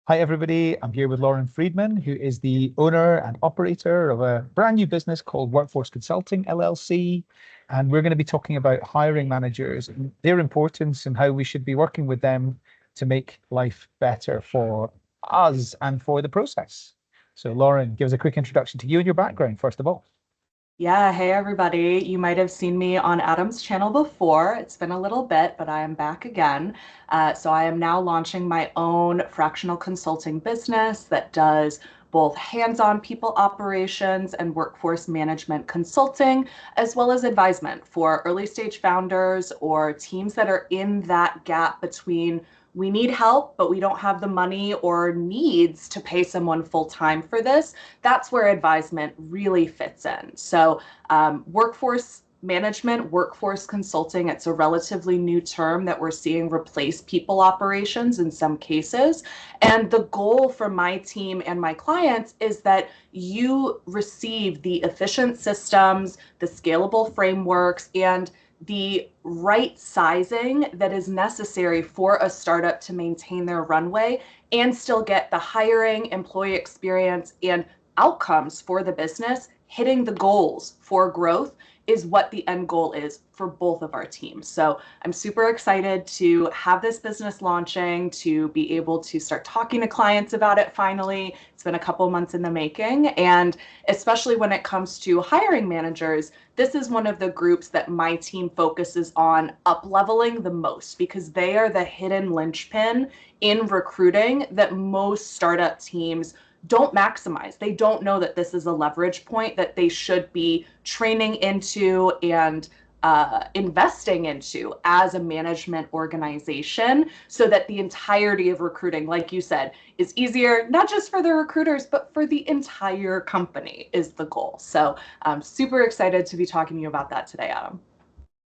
Hi, everybody. I'm here with Lauren Friedman, who is the owner and operator of a brand new business called Workforce Consulting LLC. And we're going to be talking about hiring managers, and their importance, and how we should be working with them to make life better for us and for the process. So, Lauren, give us a quick introduction to you and your background, first of all. Yeah, hey everybody. You might have seen me on Adam's channel before. It's been a little bit, but I am back again. So I am now launching my own fractional consulting business that does both hands-on people operations and workforce management consulting, as well as advisement for early stage founders or teams that are in that gap between we need help, but we don't have the money or needs to pay someone full time for this. That's where advisement really fits in. So, workforce management, workforce consulting, it's a relatively new term that we're seeing replace people operations in some cases. And the goal for my team and my clients is that you receive the efficient systems, the scalable frameworks, and the right sizing that is necessary for a startup to maintain their runway and still get the hiring, employee experience, and outcomes for the business. Hitting the goals for growth is what the end goal is for both of our teams. So I'm super excited to have this business launching, to be able to start talking to clients about it finally. It's been a couple months in the making. And especially when it comes to hiring managers, this is one of the groups that my team focuses on up leveling the most because they are the hidden linchpin in recruiting that most startup teams don't maximize. They don't know that this is a leverage point that they should be training into and investing into as a management organization so that the entirety of recruiting, like you said, is easier, not just for the recruiters, but for the entire company is the goal. So I'm super excited to be talking to you about that today, Adam.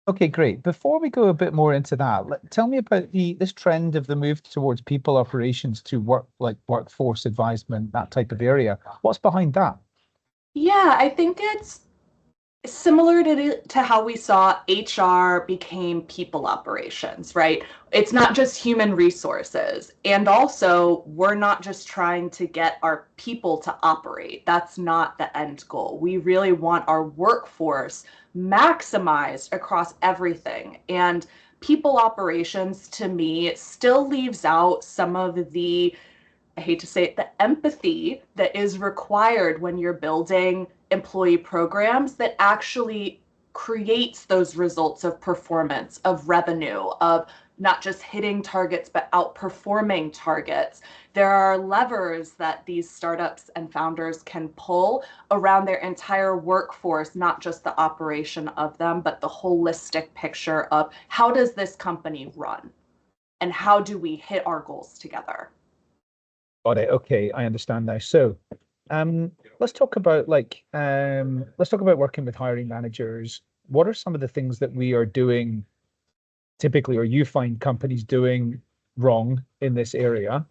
Okay, great. Before we go a bit more into that, tell me about this trend of the move towards people operations to workforce advisement, that type of area. What's behind that? Yeah, I think it's similar to how we saw HR became people operations, right? It's not just human resources. And also, we're not just trying to get our people to operate. That's not the end goal. We really want our workforce maximized across everything. And people operations to me still leaves out some of the, I hate to say it, the empathy that is required when you're building employee programs that actually creates those results of performance, of revenue, of not just hitting targets, but outperforming targets. There are levers that these startups and founders can pull around their entire workforce, not just the operation of them, but the holistic picture of how does this company run and how do we hit our goals together? Got it. Okay, I understand now. So, let's talk about let's talk about working with hiring managers. What are some of the things that we are doing typically, or you find companies doing wrong in this area? And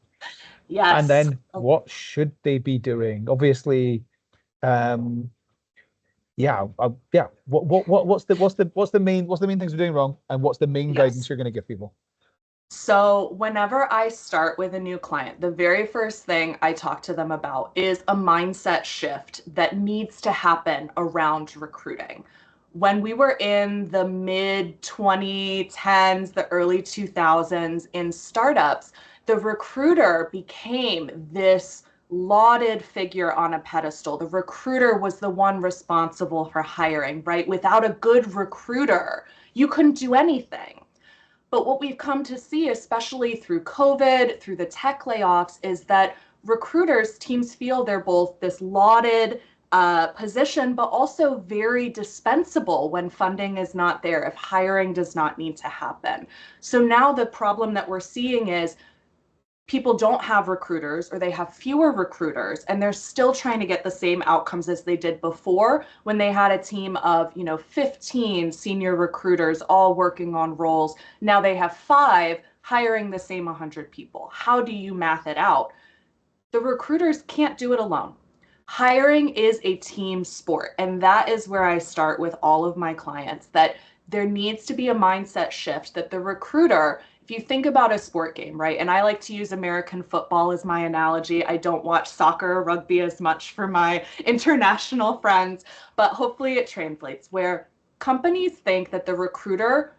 Yes. then what should they be doing? Obviously, um, yeah. What's the main things we're doing wrong, and what's the main guidance Yes. you're going to give people? So, whenever I start with a new client, the very first thing I talk to them about is a mindset shift that needs to happen around recruiting. When we were in the mid 2010s, the early 2000s in startups, the recruiter became this lauded figure on a pedestal. The recruiter was the one responsible for hiring, right? Without a good recruiter, you couldn't do anything. But what we've come to see, especially through COVID, through the tech layoffs, is that recruiters, teams feel they're both this lauded position, but also very dispensable when funding is not there, if hiring does not need to happen. So now the problem that we're seeing is people don't have recruiters or they have fewer recruiters and they're still trying to get the same outcomes as they did before when they had a team of 15 senior recruiters all working on roles. Now they have 5 hiring the same 100 people. How do you math it out? The recruiters can't do it alone. Hiring is a team sport, and that is where I start with all of my clients, that there needs to be a mindset shift that the recruiter, if you think about a sport game, right? And I like to use American football as my analogy. I don't watch soccer or rugby as much for my international friends, but hopefully it translates where companies think that the recruiter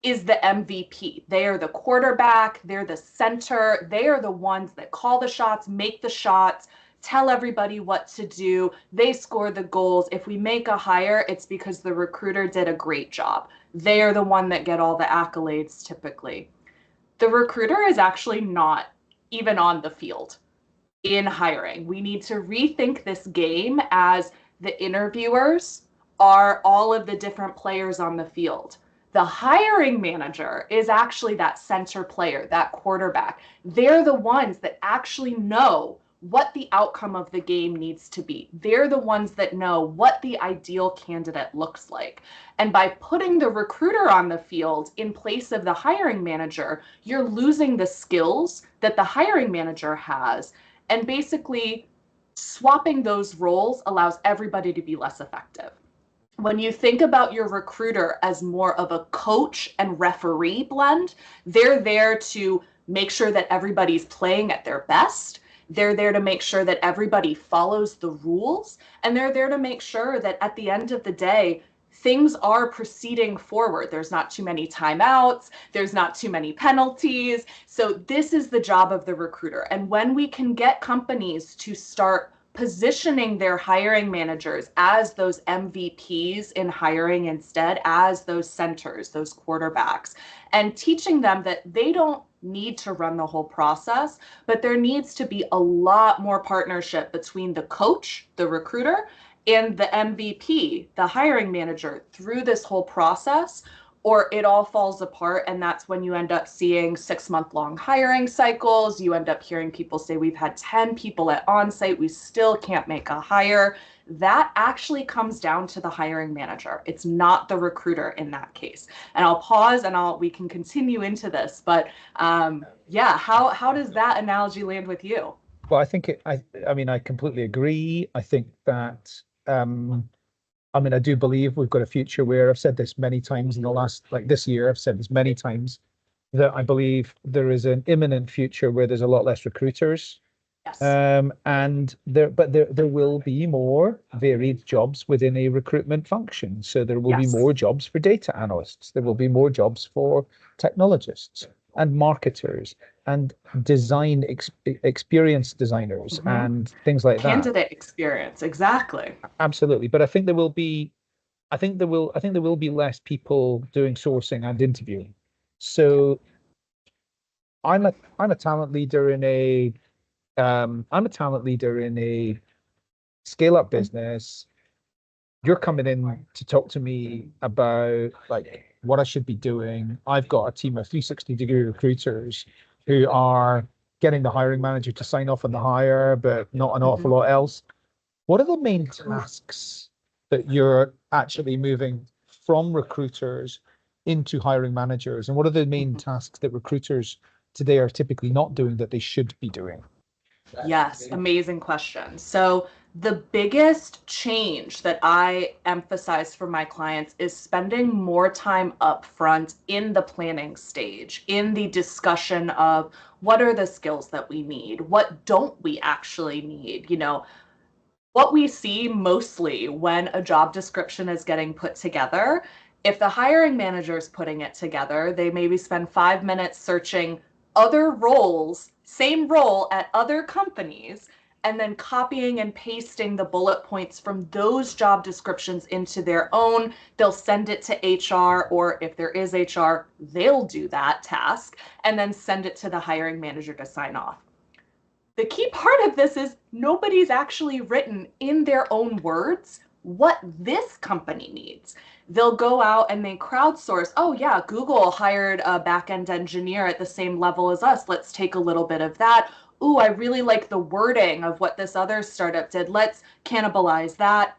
is the MVP. They are the quarterback, they're the center, they are the ones that call the shots, make the shots, tell everybody what to do. They score the goals. If we make a hire, it's because the recruiter did a great job. They are the one that get all the accolades typically. The recruiter is actually not even on the field in hiring. We need to rethink this game as the interviewers are all of the different players on the field. The hiring manager is actually that center player, that quarterback. They're the ones that actually know what the outcome of the game needs to be. They're the ones that know what the ideal candidate looks like. And by putting the recruiter on the field in place of the hiring manager, you're losing the skills that the hiring manager has. And basically, swapping those roles allows everybody to be less effective. When you think about your recruiter as more of a coach and referee blend, they're there to make sure that everybody's playing at their best. They're there to make sure that everybody follows the rules. And they're there to make sure that at the end of the day, things are proceeding forward. There's not too many timeouts. There's not too many penalties. So this is the job of the recruiter. And when we can get companies to start positioning their hiring managers as those MVPs in hiring instead, as those centers, those quarterbacks, and teaching them that they don't need to run the whole process, but there needs to be a lot more partnership between the coach, the recruiter, and the MVP, the hiring manager, through this whole process, or it all falls apart. And that's when you end up seeing 6-month-long hiring cycles. You end up hearing people say, we've had 10 people at onsite, we still can't make a hire. That actually comes down to the hiring manager. It's not the recruiter in that case. And I'll pause and we can continue into this, but yeah, how does that analogy land with you? Well, I think I mean, I completely agree. I think that, I mean, I do believe we've got a future where I've said this many times in the last, like this year, I've said this many times, that I believe there is an imminent future where there's a lot less recruiters. Yes. And there will be more varied jobs within a recruitment function. So there will be more jobs for data analysts. There will be more jobs for technologists and marketers and experience designers and things like that. Candidate experience, exactly. Absolutely. But I think there will be less people doing sourcing and interviewing. So I'm a talent leader in a scale-up business. You're coming in to talk to me about like what I should be doing. I've got a team of 360-degree recruiters who are getting the hiring manager to sign off on the hire, but not an awful lot else. What are the main tasks that you're actually moving from recruiters into hiring managers? And what are the main tasks that recruiters today are typically not doing that they should be doing? Yes, amazing question. So the biggest change that I emphasize for my clients is spending more time up front in the planning stage, in the discussion of what are the skills that we need? What don't we actually need? You know, what we see mostly when a job description is getting put together, if the hiring manager is putting it together, they maybe spend 5 minutes searching other roles, same role at other companies, and then copying and pasting the bullet points from those job descriptions into their own. They'll send it to HR, or if there is HR, they'll do that task and then send it to the hiring manager to sign off. The key part of this is nobody's actually written in their own words what this company needs. They'll go out and they crowdsource. Oh yeah, Google hired a back-end engineer at the same level as us. Let's take a little bit of that. Ooh, I really like the wording of what this other startup did. Let's cannibalize that.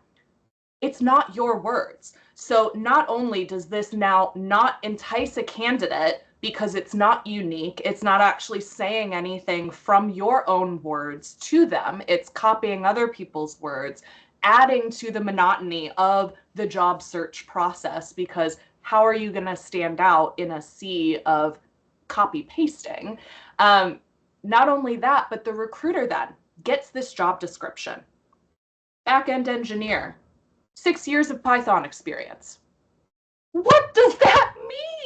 It's not your words. So not only does this now not entice a candidate because it's not unique, it's not actually saying anything from your own words to them, it's copying other people's words, adding to the monotony of the job search process, because how are you going to stand out in a sea of copy pasting? Not only that, but the recruiter then gets this job description. Back-end engineer, 6 years of Python experience. What does that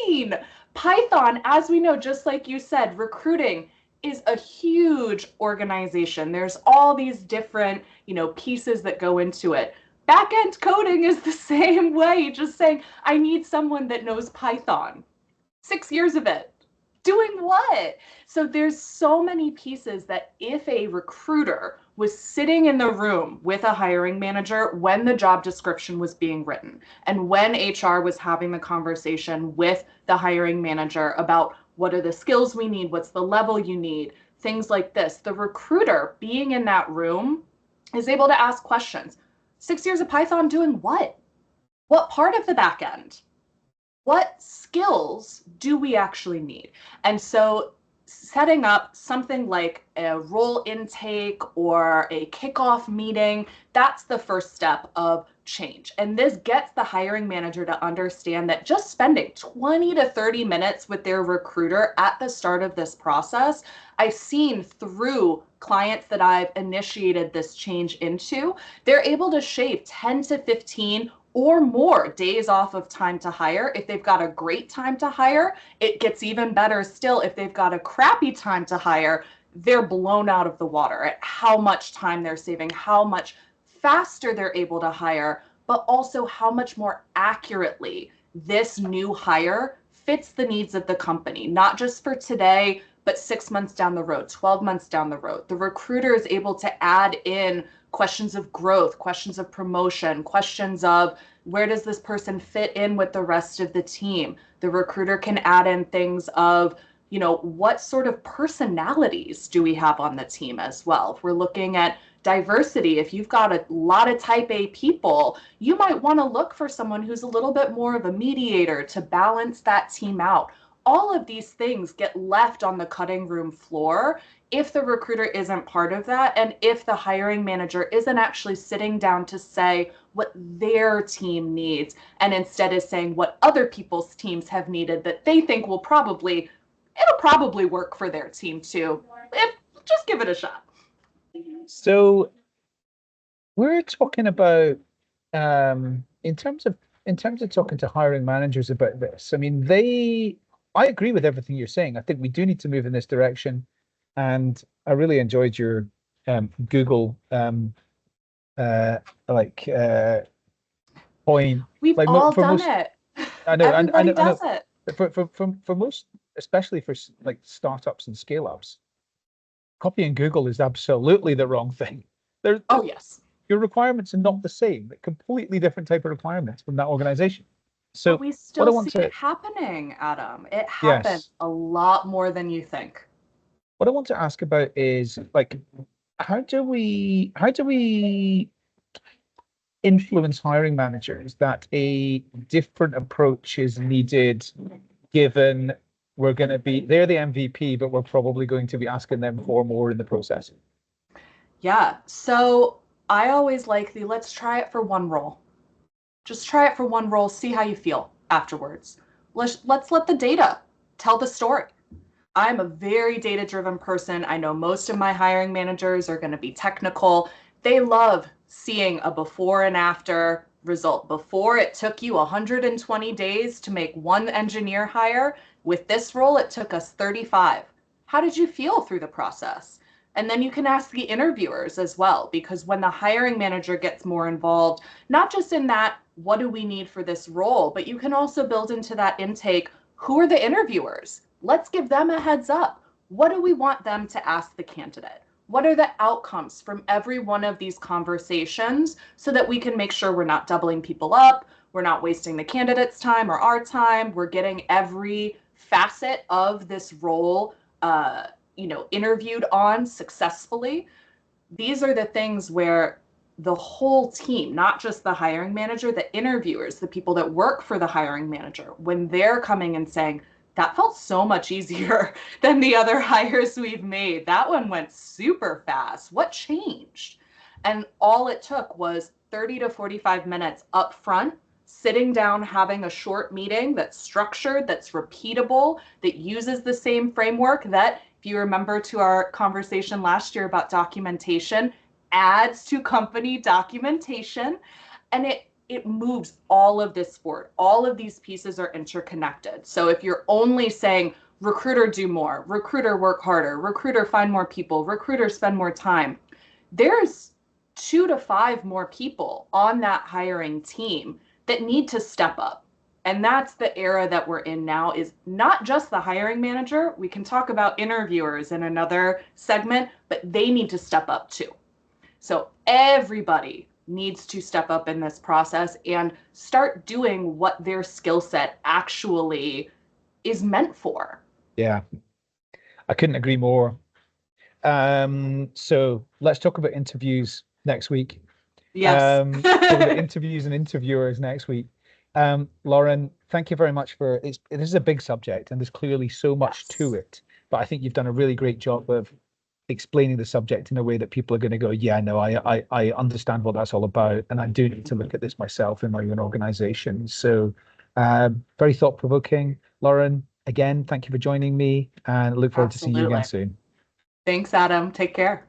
mean? Python, as we know, just like you said, recruiting is a huge organization. There's all these different, pieces that go into it. Back-end coding is the same way, just saying, I need someone that knows Python. 6 years of it. Doing what? So there's so many pieces that if a recruiter was sitting in the room with a hiring manager when the job description was being written and when HR was having the conversation with the hiring manager about what are the skills we need, what's the level you need, things like this, the recruiter being in that room is able to ask questions. 6 years of Python doing what? What part of the back end? What skills do we actually need? And so setting up something like a role intake or a kickoff meeting, that's the first step of change. And this gets the hiring manager to understand that just spending 20 to 30 minutes with their recruiter at the start of this process, I've seen through clients that I've initiated this change into, they're able to shave 10 to 15 or more days off of time to hire. If they've got a great time to hire, it gets even better still. If they've got a crappy time to hire, they're blown out of the water at how much time they're saving, how much faster they're able to hire, but also how much more accurately this new hire fits the needs of the company, not just for today, but 6 months down the road, 12 months down the road. The recruiter is able to add in questions of growth, questions of promotion, questions of where does this person fit in with the rest of the team? The recruiter can add in things of, what sort of personalities do we have on the team as well? If we're looking at diversity, if you've got a lot of type A people, you might want to look for someone who's a little bit more of a mediator to balance that team out. All of these things get left on the cutting room floor if the recruiter isn't part of that and if the hiring manager isn't actually sitting down to say what their team needs and instead is saying what other people's teams have needed that they think it'll probably work for their team too. Just give it a shot. So we're talking about in terms of talking to hiring managers about this. I mean, I agree with everything you're saying. I think we do need to move in this direction. And I really enjoyed your Google point. We've like all for done most, it. I know, Everybody I know. does it. For most, especially for like startups and scale ups, copying Google is absolutely the wrong thing. Oh yes. Your requirements are not the same. They're completely different type of requirements from that organization. So but we what I still want see to it happening, Adam. It happens yes, a lot more than you think. what I want to ask about is like how do we influence hiring managers that a different approach is needed given they're the MVP, but we're probably going to be asking them for more in the process. Yeah. So I always like let's try it for one role. Just try it for one role, see how you feel afterwards. Let's let the data tell the story. I'm a very data-driven person. I know most of my hiring managers are going to be technical. They love seeing a before and after result. Before, it took you 120 days to make one engineer hire. With this role, it took us 35. How did you feel through the process? And then you can ask the interviewers as well, because when the hiring manager gets more involved, not just in that, what do we need for this role, but you can also build into that intake, who are the interviewers? Let's give them a heads up. What do we want them to ask the candidate? What are the outcomes from every one of these conversations so that we can make sure we're not doubling people up, we're not wasting the candidate's time or our time, we're getting every facet of this role interviewed on successfully. These are the things where the whole team, not just the hiring manager, the interviewers, the people that work for the hiring manager, when they're coming and saying, that felt so much easier than the other hires we've made. That one went super fast. What changed? And all it took was 30 to 45 minutes up front sitting down, having a short meeting that's structured, that's repeatable, that uses the same framework that, if you remember to our conversation last year about documentation, adds to company documentation. And it moves all of this forward. All of these pieces are interconnected. So if you're only saying recruiter do more, recruiter work harder, recruiter find more people, recruiter spend more time, there's 2 to 5 more people on that hiring team that need to step up. And that's the era that we're in now, is not just the hiring manager. We can talk about interviewers in another segment, but they need to step up too. So everybody needs to step up in this process and start doing what their skill set actually is meant for. Yeah, I couldn't agree more. So let's talk about interviews next week. Yes. Talk about interviews and interviewers next week. Lauren, thank you very much for it. This is a big subject and there's clearly so much to it, but I think you've done a really great job of explaining the subject in a way that people are going to go, yeah, no, I understand what that's all about, and I do need to look at this myself in my own organization. So very thought-provoking. Lauren, again, thank you for joining me, and I look forward to seeing you again soon. Thanks, Adam. Take care.